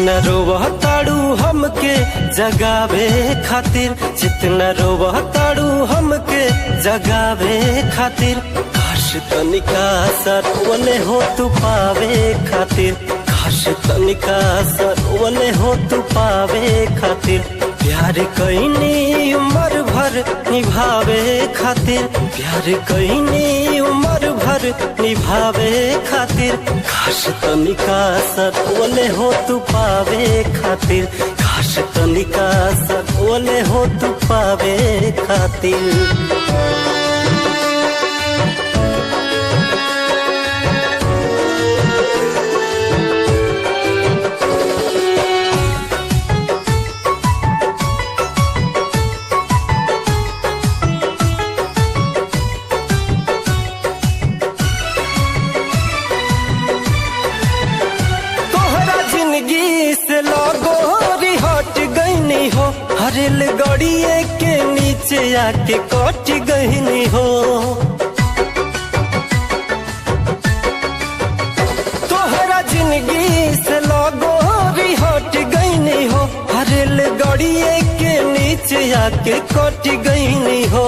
जितना रोवताड़ू हमके जगावे खातिर, जितना रोवताड़ू हमके जगावे खातिर, काश तनिका सरवने हो तू पावे खातिर, काश तनिका सरवने हो तू पावे खातिर, प्यार कईनी उम्र भर निभावे खातिर, प्यार कईनी उम्र भर निभावे खातिर, काश तनिका सरवने हो तू पावे खातिर, काश तनिका सरवने हो तू पावे खातिर। रेल गड़िए के नीचे आके कट गईनी हो, तोहरा जिंदगी से लगोरी हट गईनी हो, रेल गड़िए के नीचे आके कट गईनी हो।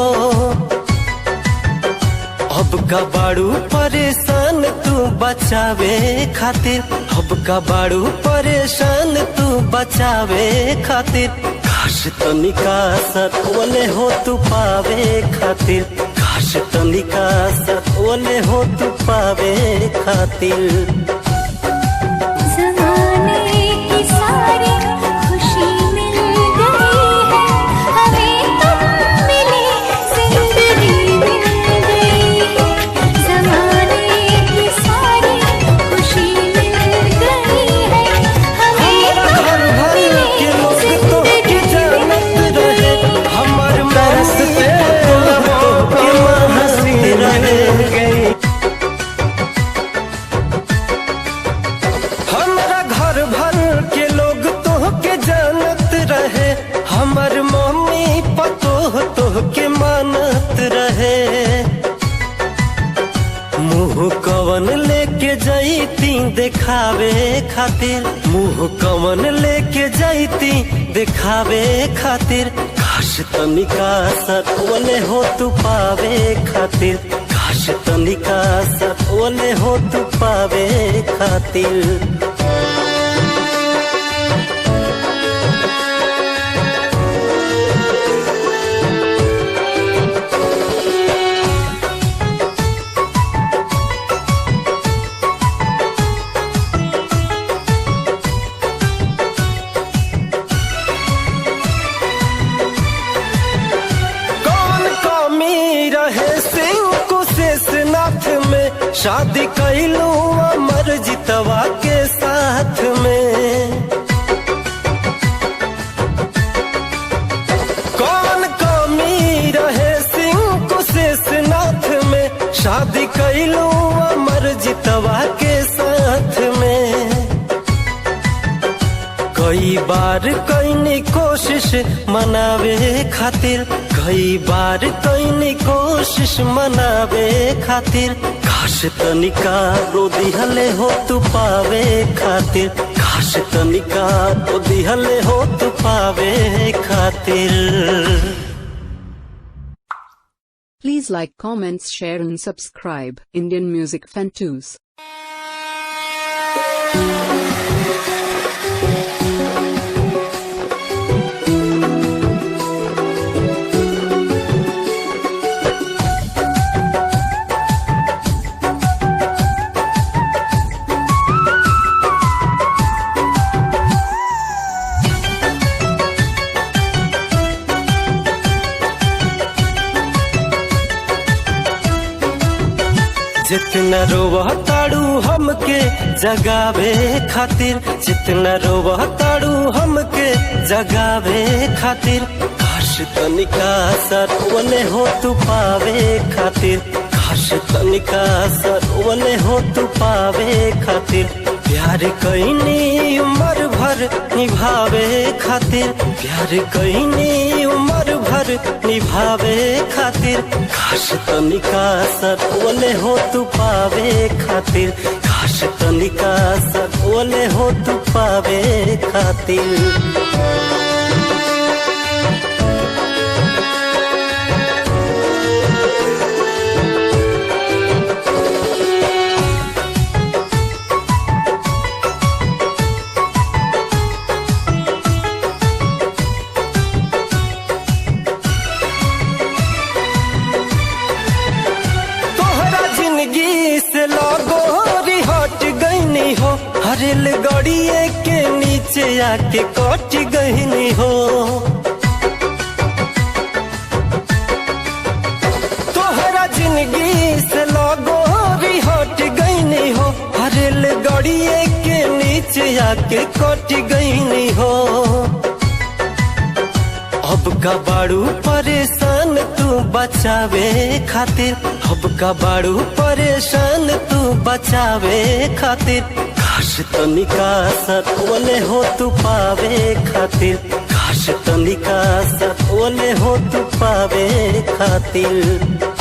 अब का बाड़ू परेशान तू बचावे खातिर, अब का बाड़ू परेशान तू बचावे खातिर, काश तनिका सरवने हो तू पावे खातिर, काश तनिका सरवने हो तू पावे खातिर। हमर मम्मी पतोह तोह के मानत रहे, मुँह कवन लेके जैती देखावे खातिर, मुँह कवन लेके जैती देखावे खातिर, काश तनिका सरवने हो तू पावे खातिर, काश तनिका सरवने हो तू पावे खातिर। शादी कैलू अमर जितवा के साथ में, कौन कमी रहे सिंह कुशेषनाथ में, शादी कैलू अमर जितवा के साथ में। कई बार कईनी कोशिश मनावे खातिर, कई बार कईनी कोशिश मनावे खातिर, काश तनिका रो दिहले हो तू पावे खातिर, काश तनिका रो दिहले हो तू पावे खातिर। Please like, comments, share and subscribe Indian Music Fan2s. जितना रोवताड़ू हमके जगावे खातिर, जितना रोवताड़ू हमके जगावे खातिर, काश तनिका सरवने हो तू पावे खातिर, काश तनिका सरवने हो तू पावे खातिर, प्यार कईनी उम्र भर निभावे खातिर, प्यार कईनी उम्र भर निभावे खातिर, काश तनिका सरवने हो तू पावे खातिर। घास तनिका सकोले हो तू पावे खातिर। से लगो हट गईनी हो, हरेल गड़िए के नीचे आके कट गईनी हो। तोहरा जिंदगी से लगो हट गईनी हो, हरेल गड़िए के नीचे आके कट गईनी हो। अब का बाड़ू परेशान तू बचावे खातिर, अब का बाड़ू परेशान तू बचावे खातिर। घास तनिका सकोले हो तू पावे खातिर, घास तनिका सकोले हो तू पावे खातिर।